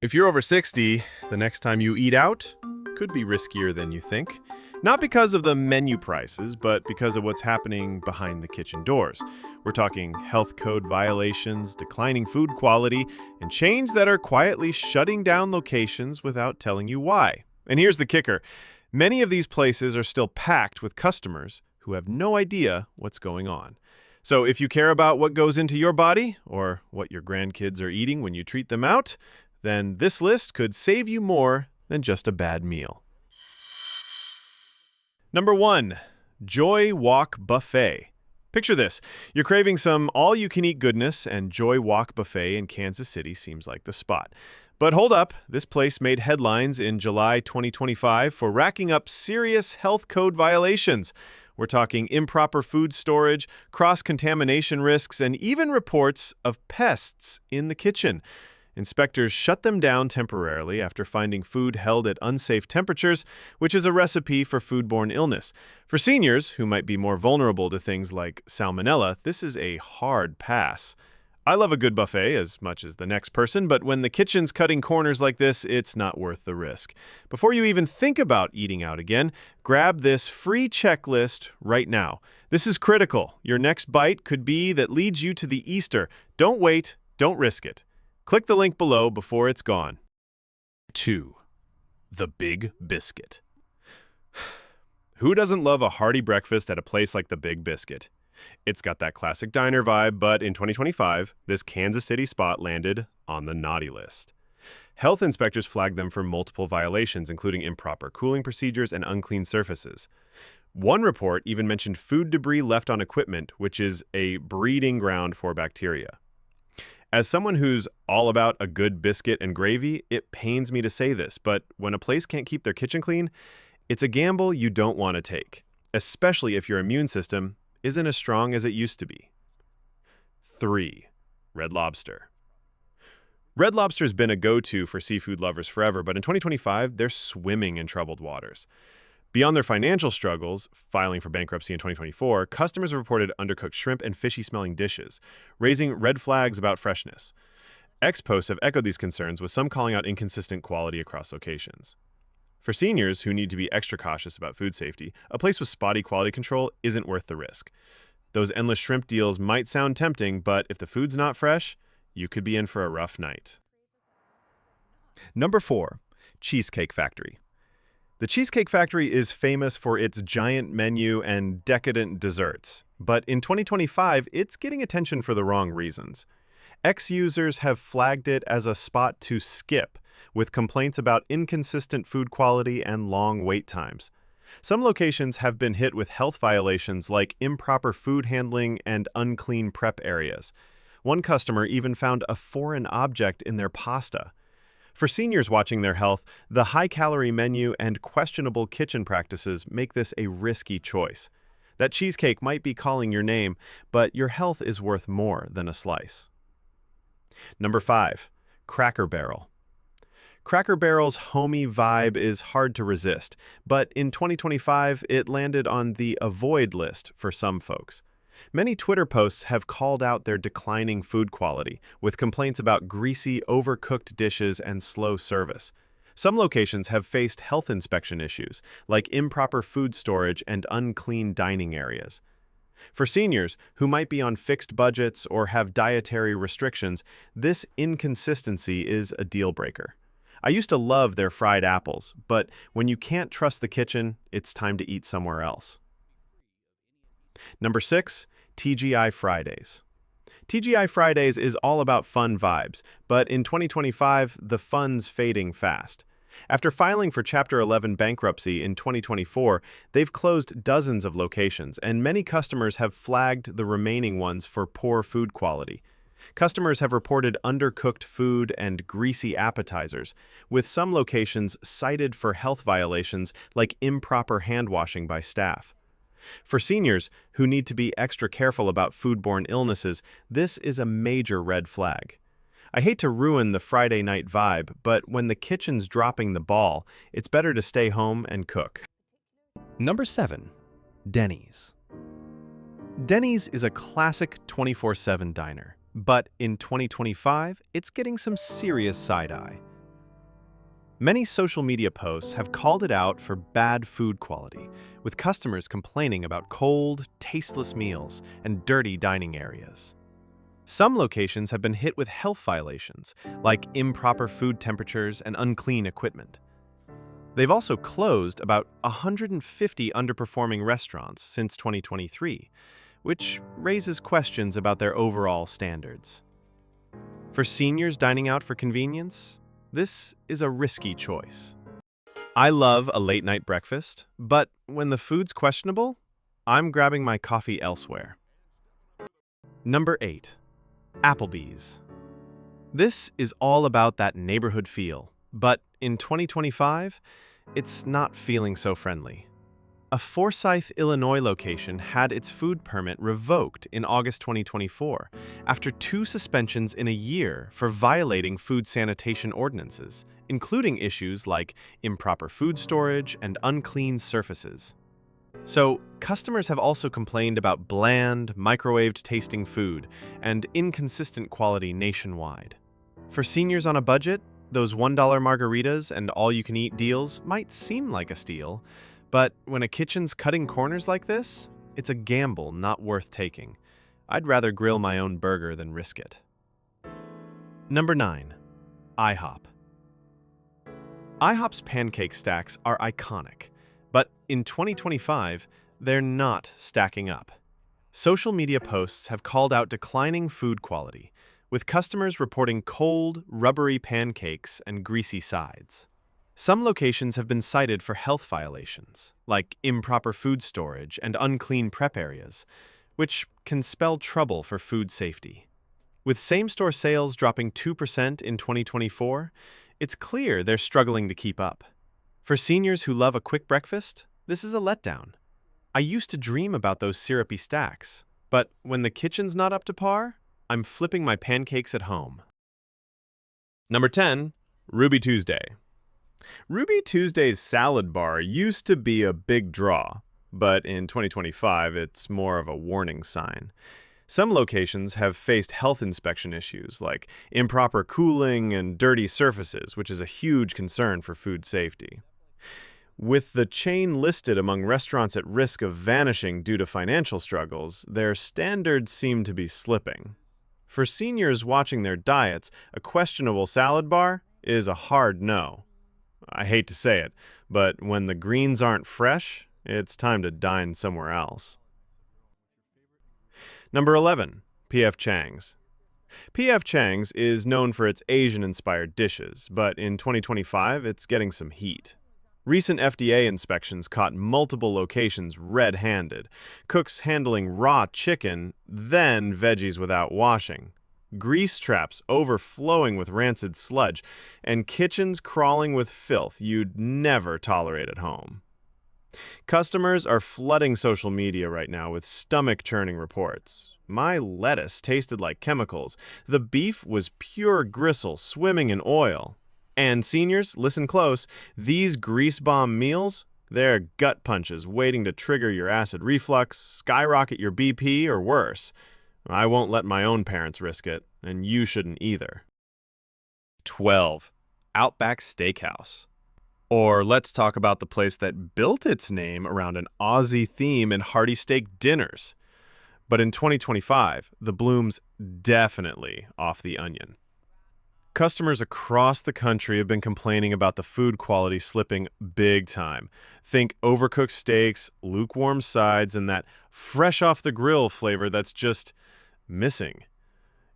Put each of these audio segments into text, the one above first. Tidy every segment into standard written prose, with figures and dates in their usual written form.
If you're over 60, the next time you eat out could be riskier than you think. Not because of the menu prices, but because of what's happening behind the kitchen doors. We're talking health code violations, declining food quality, and chains that are quietly shutting down locations without telling you why. And here's the kicker. Many of these places are still packed with customers who have no idea what's going on. So if you care about what goes into your body or what your grandkids are eating when you treat them out, then this list could save you more than just a bad meal. Number 1. Joy Walk Buffet. Picture this. You're craving some all-you-can-eat goodness, and Joy Walk Buffet in Kansas City seems like the spot. But hold up, this place made headlines in July 2025 for racking up serious health code violations. We're talking improper food storage, cross-contamination risks, and even reports of pests in the kitchen. Inspectors shut them down temporarily after finding food held at unsafe temperatures, which is a recipe for foodborne illness. For seniors, who might be more vulnerable to things like salmonella, this is a hard pass. I love a good buffet as much as the next person, but when the kitchen's cutting corners like this, it's not worth the risk. Before you even think about eating out again, grab this free checklist right now. This is critical. Your next bite could be that leads you to the Easter. Don't wait. Don't risk it. Click the link below before it's gone. 2. The Big Biscuit. Who doesn't love a hearty breakfast at a place like the Big Biscuit? It's got that classic diner vibe, but in 2025, this Kansas City spot landed on the naughty list. Health inspectors flagged them for multiple violations, including improper cooling procedures and unclean surfaces. One report even mentioned food debris left on equipment, which is a breeding ground for bacteria. As someone who's all about a good biscuit and gravy, it pains me to say this, but when a place can't keep their kitchen clean, it's a gamble you don't want to take, especially if your immune system isn't as strong as it used to be. 3. Red Lobster. Red Lobster's been a go-to for seafood lovers forever, but in 2025, they're swimming in troubled waters. Beyond their financial struggles, filing for bankruptcy in 2024, customers have reported undercooked shrimp and fishy-smelling dishes, raising red flags about freshness. Ex-posts have echoed these concerns, with some calling out inconsistent quality across locations. For seniors who need to be extra cautious about food safety, a place with spotty quality control isn't worth the risk. Those endless shrimp deals might sound tempting, but if the food's not fresh, you could be in for a rough night. Number 4. Cheesecake Factory. The Cheesecake Factory is famous for its giant menu and decadent desserts, but in 2025, it's getting attention for the wrong reasons. Ex-users have flagged it as a spot to skip, with complaints about inconsistent food quality and long wait times. Some locations have been hit with health violations like improper food handling and unclean prep areas. One customer even found a foreign object in their pasta. For seniors watching their health, the high-calorie menu and questionable kitchen practices make this a risky choice. That cheesecake might be calling your name, but your health is worth more than a slice. Number 5. Cracker Barrel. Cracker Barrel's homey vibe is hard to resist, but in 2025, it landed on the avoid list for some folks. Many Twitter posts have called out their declining food quality, with complaints about greasy, overcooked dishes and slow service. Some locations have faced health inspection issues, like improper food storage and unclean dining areas. For seniors who might be on fixed budgets or have dietary restrictions, this inconsistency is a deal breaker. I used to love their fried apples, but when you can't trust the kitchen, it's time to eat somewhere else. Number 6. TGI Fridays. TGI Fridays is all about fun vibes, but in 2025, the fun's fading fast. After filing for Chapter 11 bankruptcy in 2024, they've closed dozens of locations, and many customers have flagged the remaining ones for poor food quality. Customers have reported undercooked food and greasy appetizers, with some locations cited for health violations like improper hand washing by staff. For seniors who need to be extra careful about foodborne illnesses, this is a major red flag. I hate to ruin the Friday night vibe, but when the kitchen's dropping the ball, it's better to stay home and cook. Number 7. Denny's. Denny's is a classic 24/7 diner, but in 2025, it's getting some serious side-eye. Many social media posts have called it out for bad food quality, with customers complaining about cold, tasteless meals and dirty dining areas. Some locations have been hit with health violations, like improper food temperatures and unclean equipment. They've also closed about 150 underperforming restaurants since 2023, which raises questions about their overall standards. For seniors dining out for convenience, this is a risky choice. I love a late night breakfast, but when the food's questionable, I'm grabbing my coffee elsewhere. Number 8. Applebee's. This is all about that neighborhood feel, but in 2025, it's not feeling so friendly. A Forsyth, Illinois location had its food permit revoked in August 2024 after 2 suspensions in a year for violating food sanitation ordinances, including issues like improper food storage and unclean surfaces. So, customers have also complained about bland, microwaved tasting food and inconsistent quality nationwide. For seniors on a budget, those $1 margaritas and all-you-can-eat deals might seem like a steal, but when a kitchen's cutting corners like this, it's a gamble not worth taking. I'd rather grill my own burger than risk it. Number 9. IHOP. IHOP's pancake stacks are iconic, but in 2025, they're not stacking up. Social media posts have called out declining food quality, with customers reporting cold, rubbery pancakes and greasy sides. Some locations have been cited for health violations, like improper food storage and unclean prep areas, which can spell trouble for food safety. With same-store sales dropping 2% in 2024, it's clear they're struggling to keep up. For seniors who love a quick breakfast, this is a letdown. I used to dream about those syrupy stacks, but when the kitchen's not up to par, I'm flipping my pancakes at home. Number 10. Ruby Tuesday. Ruby Tuesday's salad bar used to be a big draw, but in 2025 it's more of a warning sign. Some locations have faced health inspection issues like improper cooling and dirty surfaces, which is a huge concern for food safety. With the chain listed among restaurants at risk of vanishing due to financial struggles, their standards seem to be slipping. For seniors watching their diets, a questionable salad bar is a hard no. I hate to say it, but when the greens aren't fresh, it's time to dine somewhere else. Number 11. P.F. Chang's. P.F. Chang's is known for its Asian-inspired dishes, but in 2025, it's getting some heat. Recent FDA inspections caught multiple locations red-handed, cooks handling raw chicken, then veggies without washing, grease traps overflowing with rancid sludge, and kitchens crawling with filth you'd never tolerate at home. Customers are flooding social media right now with stomach-churning reports. My lettuce tasted like chemicals. The beef was pure gristle swimming in oil. And seniors, listen close, these grease bomb meals, they're gut punches waiting to trigger your acid reflux, skyrocket your BP, or worse. I won't let my own parents risk it, and you shouldn't either. 12. Outback Steakhouse. Or let's talk about the place that built its name around an Aussie theme in hearty steak dinners. But in 2025, the bloom's definitely off the onion. Customers across the country have been complaining about the food quality slipping big time. Think overcooked steaks, lukewarm sides, and that fresh off the grill flavor that's just missing.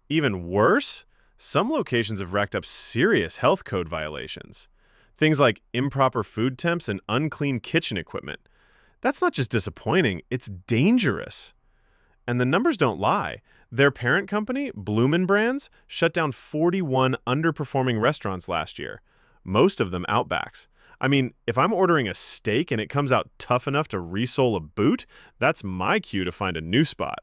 Even worse, some locations have racked up serious health code violations. Things like improper food temps and unclean kitchen equipment. That's not just disappointing, it's dangerous. And the numbers don't lie. Their parent company, Bloomin' Brands, shut down 41 underperforming restaurants last year, most of them Outbacks. I mean, if I'm ordering a steak and it comes out tough enough to resole a boot, that's my cue to find a new spot.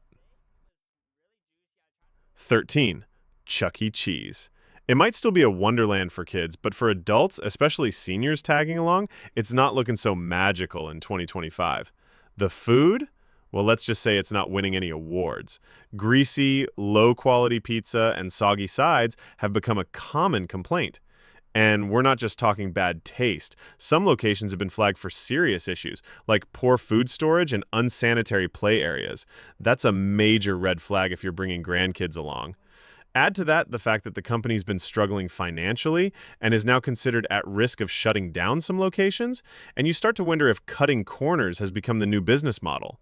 13. Chuck E. Cheese. It might still be a wonderland for kids, but for adults, especially seniors tagging along, it's not looking so magical in 2025. The food? Well, let's just say it's not winning any awards. Greasy, low-quality pizza and soggy sides have become a common complaint. And we're not just talking bad taste. Some locations have been flagged for serious issues, like poor food storage and unsanitary play areas. That's a major red flag if you're bringing grandkids along. Add to that the fact that the company's been struggling financially and is now considered at risk of shutting down some locations, and you start to wonder if cutting corners has become the new business model.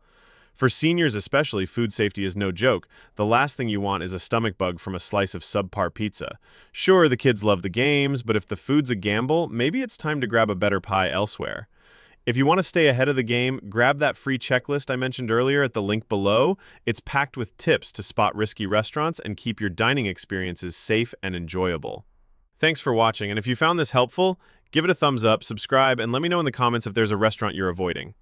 For seniors especially, food safety is no joke. The last thing you want is a stomach bug from a slice of subpar pizza. Sure, the kids love the games, but if the food's a gamble, maybe it's time to grab a better pie elsewhere. If you want to stay ahead of the game, grab that free checklist I mentioned earlier at the link below. It's packed with tips to spot risky restaurants and keep your dining experiences safe and enjoyable. Thanks for watching, and if you found this helpful, give it a thumbs up, subscribe, and let me know in the comments if there's a restaurant you're avoiding.